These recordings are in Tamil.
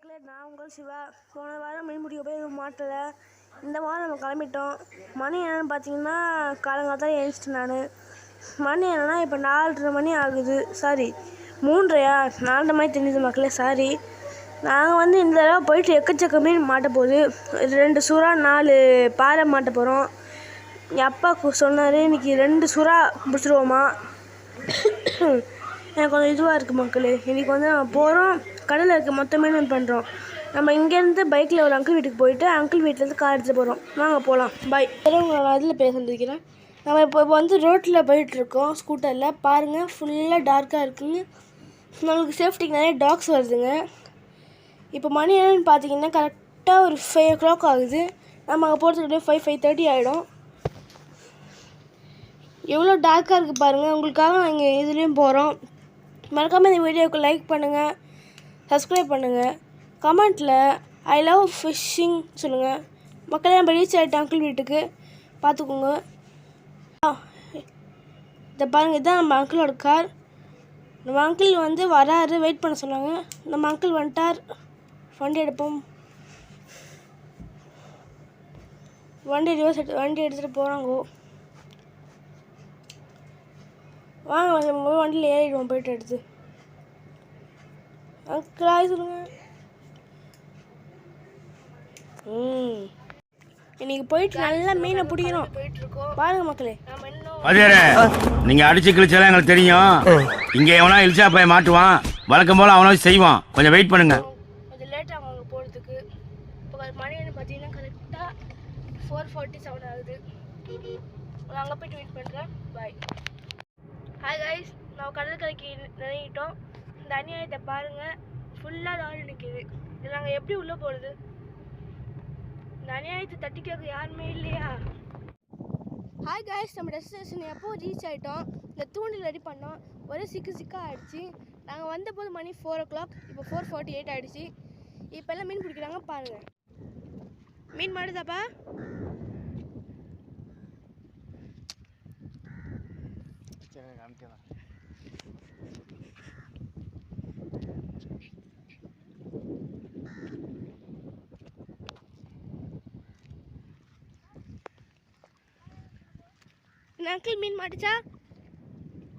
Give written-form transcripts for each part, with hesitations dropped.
மக்களே, நான் உங்கள் சிவா. போன வாரம் மீன் பிடிக்க போய் எதுவும் மாட்டலை. இந்த வாரம் நம்ம கிளம்பிட்டோம். மணி என்னென்னு பார்த்தீங்கன்னா காலங்காலத்தான் எழுந்திரிச்சிட்டேன் நான். மணி என்னென்னா இப்போ 4:30 மணி ஆகுது. சாரி 3:30 4:30 மணி தெரிஞ்சுது மக்களே, சாரி. நாங்கள் இந்த தடவை போயிட்டு எக்கச்சக்க மீன் மாட்ட போகுது. 2 சுறா 4 பாறை மாட்ட போகிறோம். என் அப்பா சொன்னார், இன்றைக்கி 2 சுறா பிடிச்சிருவோமா. எனக்கு கொஞ்சம் இதுவாக இருக்குது மக்களே. இன்றைக்கி நம்ம போகிறோம், கடலில் இருக்க மொத்த மீன் பண்ணுறோம். நம்ம இங்கேருந்து பைக்கில் ஒரு அங்கிள் வீட்டுக்கு போயிட்டு அங்கிள் வீட்டிலேருந்து கார் எடுத்துகிட்டு போகிறோம். வாங்க போகலாம். பாய். உங்களை அதில் பேச வந்துருக்கிறேன். நம்ம இப்போ ரோட்டில் போயிட்டுருக்கோம் ஸ்கூட்டரில். பாருங்கள், ஃபுல்லாக டார்க்காக இருக்குங்க. நம்மளுக்கு சேஃப்டிக்கு நிறைய டாக்ஸ் வருதுங்க. இப்போ மணி என்னன்னு பார்த்தீங்கன்னா கரெக்டாக ஒரு 5 o'clock ஆகுது. நம்ம அங்கே போகிறதுக்கு 5:30 ஆகிடும். எவ்வளோ டார்க்காக இருக்குது பாருங்கள். உங்களுக்காக நாங்கள் இதுலேயும் போகிறோம். மறக்காமல் இந்த வீடியோவுக்கு லைக் பண்ணுங்கள், சப்ஸ்கிரைப் பண்ணுங்கள், கமெண்ட்டில் ஐ லவ் ஃபிஷ்ஷிங் சொல்லுங்கள். மக்களே, நம்ம ரீச் ஆகிட்டோம் அங்கிள் வீட்டுக்கு. பார்த்துக்கோங்க. இதை பாருங்கள், இதுதான் நம்ம அங்கிளோட கார். நம்ம அங்கிள் வராரு, வெயிட் பண்ண சொன்னாங்க. நம்ம அங்கிள் வந்துட்டார். வண்டி எடுப்போம். வண்டி எடுத்துகிட்டு போகிறாங்கோ. வாங்க வண்டியில் ஏறிடுவோம் போயிட்டு எடுத்து. அங்கிள் சொல்லுங்க. இன்னைக்கு போயிட்டு நல்லா மீனை பிடிக்கிறோம். பாருங்க மக்களே. நீங்க அடிச்சு கிழிச்சாலும் எங்களுக்கு தெரியும். இங்க எவனா இழிச்சா போய் மாட்டுவான். வழக்கம் போல அவனா செய்வான். கொஞ்சம் வெயிட் பண்ணுங்க. கொஞ்சம் லேட் ஆகும் அங்கே போகிறதுக்கு. இப்போ மணி பார்த்தீங்கன்னா கரெக்டாக 4:47 ஆகுது. அங்கே போயிட்டு வெயிட் பண்ணுறேன். பாய். ஹாய் கைஸ், நான் கடற்கரைக்கு நினைக்கிட்டோம். இந்த அநியாயத்தை பாருங்கள், ஃபுல்லாக லாரி நிற்கிது. இதில் நாங்கள் எப்படி உள்ளே போகிறது? இந்த அநியாயத்தை தட்டி கேட்க யாருமே இல்லையா? ஹாய் கைஸ், நம்ம டெஸ்டினேஷன் எப்போ ரீச் ஆகிட்டோம். இந்த தூண்டில் ரெடி பண்ணோம். ஒரே சிக்காக ஆகிடுச்சு. நாங்கள் வந்தபோது மணி 4 o'clock. இப்போ 4:48 ஆகிடுச்சு. இப்போ எல்லாம் மீன் பிடிக்கிறாங்க பாருங்கள். மீன் மாடுதாப்பா? அங்கிள் மீன் மாட்டுச்சா?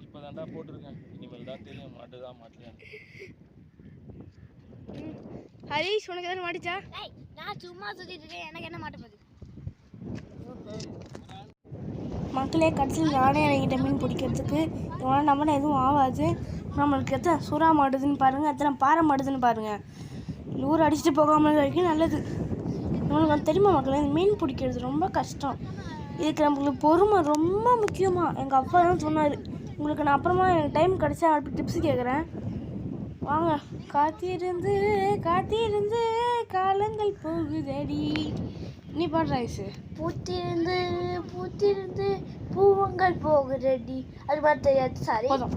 இப்பதான்டா போட்டுருக்கேன். இனிமேல் தான் தெரியும் மாட்டுதா மாட்டலையா. ஹரிஷ், உனக்கு எதாவது மாட்டுச்சா? நான் சும்மா சுத்திட்டு இருக்கேன், எனக்கு என்ன மாட்ட போகுது? மக்களே, கடைசியில் நானே என்கிட்ட மீன் பிடிக்கிறதுக்கு. இவனா நம்ம எதுவும் ஆகாது. நம்மளுக்கு எத்தனை சுறா மாட்டுதுன்னு பாருங்கள், எத்தனை பாறை மாட்டுதுன்னு பாருங்கள். ஊர் அடிச்சுட்டு போகாமல் வரைக்கும் நல்லது. நம்மளுக்கு தெரியுமா மக்களே, மீன் பிடிக்கிறது ரொம்ப கஷ்டம். இதுக்கு நம்மளுக்கு பொறுமை ரொம்ப முக்கியமாக எங்கள் அப்பா தான் சொன்னார். உங்களுக்கு நான் அப்புறமா எனக்கு டைம் கிடச்சா அப்படி டிப்ஸ் கேட்குறேன். வாங்க. காத்திருந்து காத்திருந்து காலங்கள் போகுதடி. நீ பாடுற ஐசு. பூத்திருந்து பூத்திருந்து பூவங்கள் போகுதடி. அது மாதிரி தெரியாது. சாரி போதும்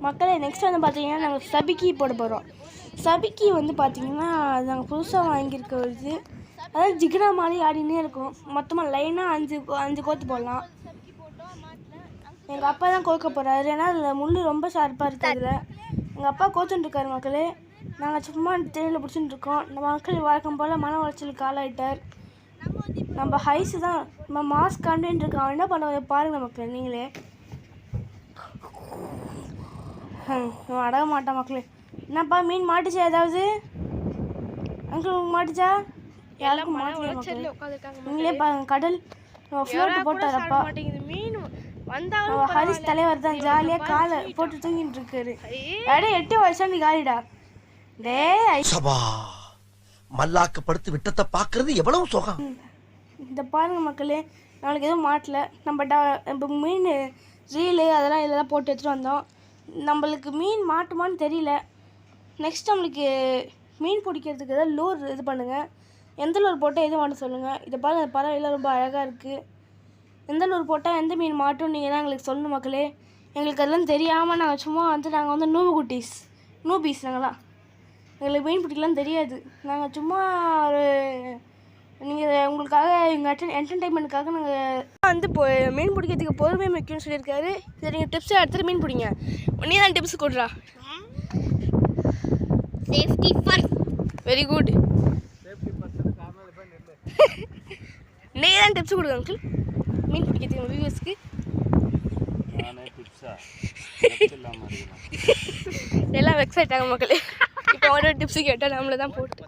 மக்களே. நெக்ஸ்ட் பார்த்தீங்கன்னா நாங்கள் சபிக்கி போட போகிறோம். சபிக்கி பார்த்தீங்கன்னா நாங்கள் புதுசாக வாங்கியிருக்க வருது. அதாவது ஜிகிரா மாதிரி ஆடினே இருக்கும். மொத்தமாக லைனாக 5 கோத்து போடலாம். எங்கள் அப்பா தான் கோக்க போகிறாரு. ஏன்னா அதில் முள் ரொம்ப ஷார்ப்பாக இருக்குது. அதில் எங்கள் அப்பா கோத்துட்டுருக்காரு மக்களே. நாங்கள் சும்மா தெருவில் பிடிச்சிட்டு இருக்கோம். நம்ம மக்கள் வழக்கம் போல் மன உளைச்சலுக்கு ஆளாயிட்டார். நம்ம ஹைஸு தான் நம்ம மாஸ்க் காண்டின்னு இருக்கோம். என்ன பண்ண பாருங்கள் மக்களே நீங்களே. அடக மாட்டான் மக்களே. என்னப்பா மீன் மாட்டுச்சா? ஏதாவது அங்கிள் மாட்டுச்சா? யாருக்கும் நீங்களே பாருங்க. கடல் ஃப்ளோட் போட்டாரப்பா. ஹரிஷ் தலைவர் தான் ஜாலியாக காலை போட்டு தூங்கிட்டு இருக்காரு. அடே 8 வருஷம் நீ காலிடா. மல்லாக்கப்படுத்து விட்டத்தை பார்க்கறது எவ்வளவு சுகம். இந்த பாருங்க மக்களே, நாளைக்கு எதுவும் மாட்டல. நம்ம மீன் ரீலு அதெல்லாம் இதெல்லாம் போட்டு எடுத்துகிட்டு வந்தோம். நம்மளுக்கு மீன் மாட்டுமான்னு தெரியல. நெக்ஸ்ட் நம்மளுக்கு மீன் பிடிக்கிறதுக்கு ஏதாவது லூர் இது பண்ணுங்கள். எந்த லூர் போட்டால் எது மாட்ட சொல்லுங்கள். இதை பாருங்கள், பறவைலாம் ரொம்ப அழகாக இருக்குது. எந்த லூர் போட்டால் எந்த மீன் மாட்டும் நீங்கள் தான் எங்களுக்கு சொல்லணும் மக்களே. எங்களுக்கு அதெல்லாம் தெரியாமல் நாங்கள் சும்மா நாங்கள் நூபீஸ் நாங்களாம். எங்களுக்கு மீன் பிடிக்கலாம் தெரியாது. நாங்கள் சும்மா ஒரு நீங்கள் உங்களுக்காக எங்கள் என்டர்டைன்மெண்ட்டுக்காக நாங்கள் மீன் பிடிக்கிறதுக்கு பொறுமை முக்கியம்னு சொல்லியிருக்காரு. சரி, நீங்கள் டிப்ஸை எடுத்துகிட்டு மீன் பிடிங்க. நீ தான் டிப்ஸ் கொடுறா. Safety first. Very good. நீங்கள் தான் டிப்ஸ் கொடுங்க அங்கிள் மீன் பிடிக்கிறதுக்கு வியூவர்ஸ்க்கு. எல்லாம் வெக்ஸ் ஆகிட்டாங்க மக்களே. இப்போ ஒரு டிப்ஸு கேட்டால் நம்மளை தான் போட்டு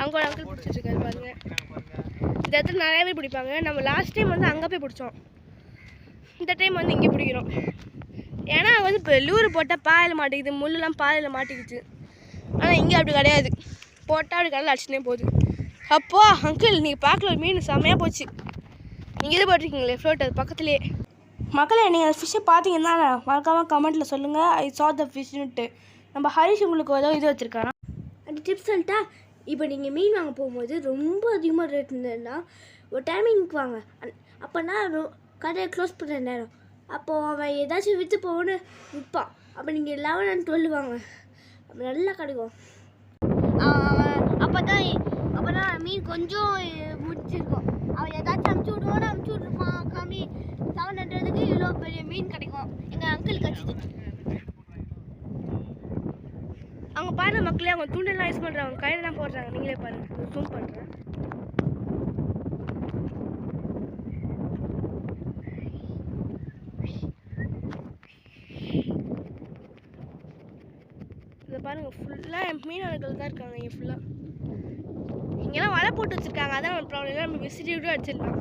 அங்கே ஒரு அங்கிள் பிடிச்சிட்ருக்காரு பாருங்க. இந்த இடத்துல நிறையாவே பிடிப்பாங்க. நம்ம லாஸ்ட் டைம் வந்து அங்கே போய் பிடிச்சோம், இந்த டைம் வந்து இங்கே பிடிக்கிறோம். ஏன்னா வந்து இப்போ லூரு போட்டால் பாயில் மாட்டிக்குது, முள்ளெலாம் பாயில் மாட்டிக்கிச்சு. ஆனால் இங்கே அப்படி கிடையாது, போட்டால் அப்படி கடலில் அடிச்சுனே போகுது. அப்போ அங்கிள் நீங்கள் பார்க்கல ஒரு மீன் செம்மையாக போச்சு. நீங்கள் இது போட்டிருக்கீங்களே ஃப்ளோட், அது பக்கத்துலேயே. மக்களே நீங்கள் அந்த ஃபிஷ்ஷை பார்த்தீங்கன்னா மறக்காமல் கமெண்ட்டில் சொல்லுங்கள் ஐ சா த ஃபிஷ்னுட்டு. நம்ம ஹரிஷ் உங்களுக்கு ஏதோ இது வச்சுருக்காரா அந்த டிப்ஸ் சொல்லிட்டா. இப்போ நீங்கள் மீன் வாங்க போகும்போது ரொம்ப அதிகமாக ரேட் இருந்ததுன்னா ஒரு டைமிங்க்கு வாங்க. அப்போனா கடையை க்ளோஸ் பண்ணுற நேரம், அப்போது அவன் ஏதாச்சும் விற்று போகணுன்னு விற்பான். அப்போ நீங்கள் 11 and 12 வாங்க, அப்போ நல்லா கிடைக்கும். அப்போ தான் மீன் கொஞ்சம் முடிச்சிருக்கோம். அவன் ஏதாச்சும் அமுச்சு விட்ருப்பான். கம்மி 700க்கு இவ்வளோ பெரிய மீன் கிடைக்கும். எங்கள் அங்கிள் கட்சி அவங்க பாருங்க மக்களே, அவங்க தூண்டெல்லாம் யூஸ் பண்ணுறாங்க, கையில் தான் போடுறாங்க. நீங்களே பாருங்கள், ஜூம் பண்ணுறேன். இதை பாருங்கள், ஃபுல்லாக மீனவர்கள் தான் இருக்காங்க இங்கே ஃபுல்லாக. இங்கெல்லாம் வலை போட்டு வச்சுருக்காங்க, அதான் ஒரு ப்ராப்ளம் இல்லை. நம்ம விசிறியோட அடிச்சிடலாம்.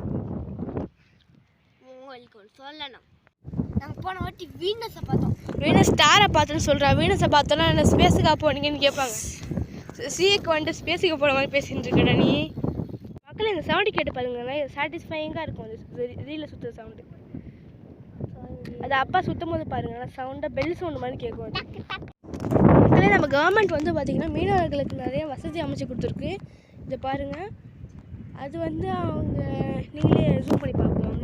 உங்களுக்கு சொல்லணும், நாங்கள் போன வாட்டி வீனஸை பார்த்தோம். வீனஸ் ஸ்டாரை பார்த்தோன்னு சொல்கிறா. வீனஸை பார்த்தோன்னா என்ன ஸ்பேஸுக்காக போனீங்கன்னு கேட்பாங்க. சீக்கு வந்துட்டு ஸ்பேஸுக்கு போகிற மாதிரி பேசிகிட்டு இருக்கடா நீ. மக்கள் இந்த சவுண்டு கேட்டு பாருங்களேன், சாட்டிஸ்ஃபையிங்காக இருக்கும். அது ரீலில் சுற்றுற சவுண்டு. அது அப்பா சுற்றும் போது பாருங்கள், சவுண்டாக பெல் சவுண்டு மாதிரி கேட்கும். அது மக்களே, நம்ம கவர்மெண்ட் வந்து பார்த்திங்கன்னா மீனவர்களுக்கு நிறைய வசதி அமைச்சு கொடுத்துருக்கு. இதை பாருங்கள், அது வந்து அவங்க நீங்களே ஜூம் பண்ணி பார்க்கலாம்.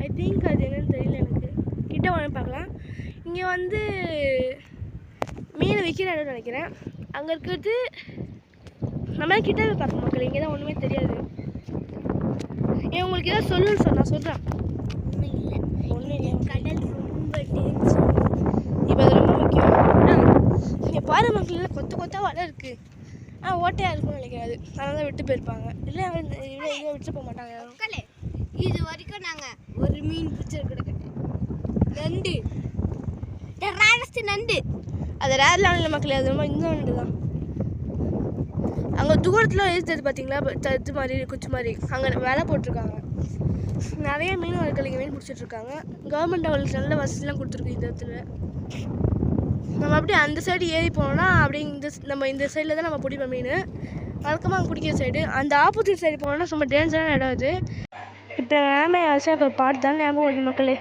ஐ திங்க் அது என்னன்னு தெரியல எனக்கு, கிட்ட உடனே பார்க்கலாம். இங்கே வந்து மீனை விற்கிற இடம் நினைக்கிறேன். அங்கே இருக்கிறது நம்ம கிட்டவே பார்க்க மக்கள். இங்கே தான் ஒன்றுமே தெரியாது. ஏன் உங்களுக்கு ஏதாவது சொல்லுன்னு சொன்னால் சொல்கிறேன். ஒன்றும் இல்லை, கடல் ரொம்ப இப்போ அது ரொம்ப முக்கியம். இங்கே பாரு மக்கள், கொத்தா வலை இருக்குது. ஓட்டையாக இருக்கும்னு நினைக்கிறாது, அதனால தான் விட்டு போயிருப்பாங்க. இல்லை இதை விட்டு போக மாட்டாங்க யாரும். மக்களே, இது வரைக்கும் நாங்கள் ஒரு மீன் பிடிச்சிருக்கிட்டு நண்டு, ரேரஸ்ட் நண்டு. அது ரேர்லாம் இல்லை மக்களே, அது ரொம்ப இந்த நண்டு தான். அங்கே தூரத்தில் எழுத்துறது பார்த்தீங்களா, இது மாதிரி குச்சி மாதிரி அங்கே வேலை போட்டிருக்காங்க. நிறைய மீனவர்கள் இங்கே மீன் பிடிச்சிட்ருக்காங்க. கவர்மெண்ட் அவங்களுக்கு நல்ல வசதிலாம் கொடுத்துருக்கு இந்த இடத்துல. நம்ம அப்படியே அந்த சைடு ஏறி போனோம்னா அப்படியே நம்ம இந்த சைடில் தான் நம்ம பிடிப்போம் மீன். வழக்கமாக அங்கே பிடிக்கிற சைடு. அந்த ஆப்போசிட் சைடு போனோம்னா ரொம்ப டேஞ்சரான இடம் அது. இப்போ வேமே ஆச்சு ஒரு பாட்டு தான் ஞாபகம் வருது மக்களே.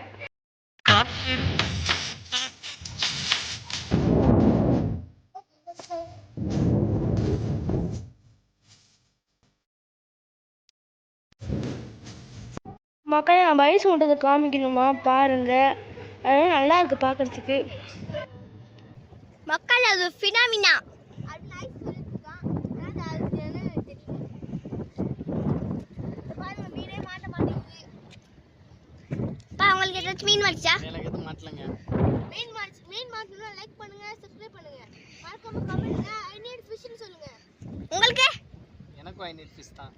மக்களே, நான் வயசு மட்டும் காமிக்கணுமா பாருங்க, அது நல்லா இருக்கு பார்க்கறதுக்கு. மக்கள் அது ஃபினாமினா. உங்களுக்கு ஏதாச்சும் மீன் மாட்டிச்சா? எனக்கு எதுவும் மாட்டலங்க. மீன் மாட்டணும்னா லைக் பண்ணுங்க, சப்ஸ்கிரைப் பண்ணுங்க, மறக்காம கமெண்ட்ல ஐ நீட் ஃபிஷ்னு சொல்லுங்க. உங்களுக்கு எனக்கும் ஐ நீட் ஃபிஷ் தான்.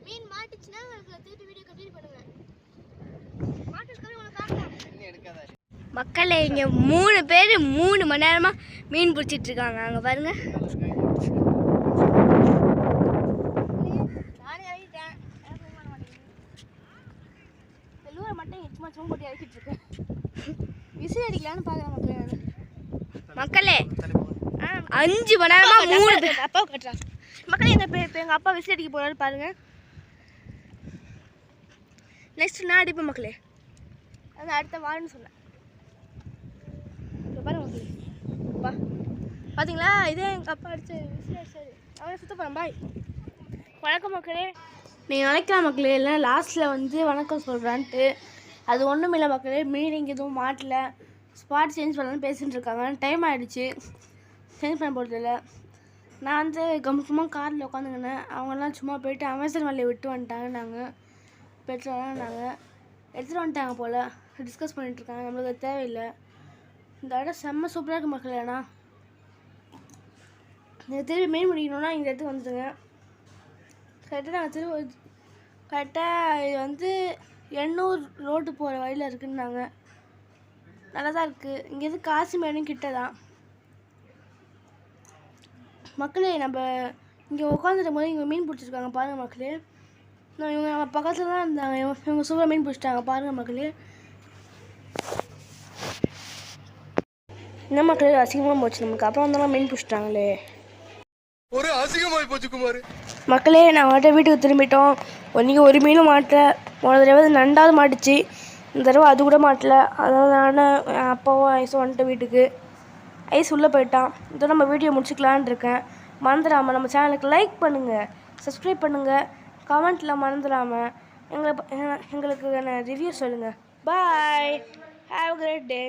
மீன் மாட்டிச்சுனா உங்களுக்கு திருப்பி வீடியோ கண்டினியூ பண்ணுங்க. மாட்டிச்சுனா உங்களுக்கு காட்டலாம். இன்னும் எடுக்காத. மக்களே, இங்க 3 பேர் 3 மணி நேரமா மீன் பிடிச்சிட்டு இருக்காங்க. அங்க பாருங்க. நானே இறங்கிட்டேன். லூரை மட்டும் சும்மா சும்மா போட்டு இறக்கிட்டு இருக்கேன். விசில் அடிக்கலான்னு பார்க்குறேன் மக்களே. 5 மணி நேரமா 3 பேர் அப்பா கட்டுறாங்க மக்களே. எங்கள் அப்பா விசில் அடிக்க போகிறாரு பாருங்க. நெக்ஸ்ட் நான் அடிப்பேன் மக்களே, அது அடுத்த வாரம்னு சொன்னேன். பாருங்க மக்களே, அப்பா பார்த்தீங்களா, இதே எங்கள் அப்பா அடிச்சு விசில் அடிச்சாரு. அவனை சுத்த போகிறேன். பாய். வணக்கம் மக்களே. நீங்கள் நினைக்கலாம் மக்களே, இல்லைன்னா லாஸ்ட்டில் வந்து வணக்கம் சொல்கிறான்ட்டு. அது ஒன்றும் இல்லை மக்களே, மீனிங் எதுவும் மாட்டல. ஸ்பாட் சேஞ்ச் பண்ணலான்னு பேசிகிட்டு இருக்காங்க. டைம் ஆகிடுச்சு, சேஞ்ச் பண்ண போகிறது இல்லை. நான் வந்து சும்மா காரில் உட்காந்துக்கினேன். அவங்கெல்லாம் சும்மா போயிட்டு அமேசான் வேலையை விட்டு வந்துட்டாங்க. நாங்கள் பெட்ரோலாம் நாங்கள் எடுத்துகிட்டு வந்துட்டாங்க போல். டிஸ்கஸ் பண்ணிகிட்ருக்காங்க. நம்மளுக்கு அது தேவையில்லை. இந்த இடம் செம்ம சூப்பராக இருக்குது மக்களே. ஆனால் நீங்கள் திரும்பி மீன் பிடிக்கணுன்னா இந்த இடத்துக்கு வந்துடுங்க. கரெக்டாக இது வந்து எண்ணூர் ரோடு போகிற வழியில் இருக்குன்னாங்க. நல்லா தான் இருக்குது. இங்கேருந்து காசிமேடும் கிட்ட தான் மக்களே. நம்ம இங்கே உட்காந்துருக்கும் போது இங்கே மீன் பிடிச்சிருக்காங்க பாருங்கள் மக்களே. இவங்க நம்ம பக்கத்தில் தான் இருந்தாங்க. இவங்க சூப்பராக மீன் பிடிச்சிட்டாங்க பாருங்கள் மக்களே. என்ன மக்களே அசிங்கமாக போச்சு நமக்கு. அப்புறம் வந்தாலும் மீன் பிடிச்சிட்டாங்களே. ஒரு அசிங்கமாய் போச்சு குமார். மக்களே நாங்கள் வீட்டுக்கு திரும்பிட்டோம். நீங்கள் ஒரு மீனும் மாட்டல. போன தடவை நண்டாவது மாட்டுச்சு. இந்த தடவை அது கூட மாட்டல. அதனால் நான் அப்பாவும் ஐஸும் வந்துட்டு வீட்டுக்கு. ஐஸ் உள்ளே போயிட்டான். இதோ நம்ம வீடியோ முடிச்சுக்கலான்னு இருக்கேன். மறந்துடாமல் நம்ம சேனலுக்கு லைக் பண்ணுங்கள், சப்ஸ்கிரைப் பண்ணுங்கள், கமெண்ட்டில் மறந்துடாமல் எங்களுக்கு ரிவ்யூ சொல்லுங்கள். பாய், ஹேவ் அ கிரேட் டே.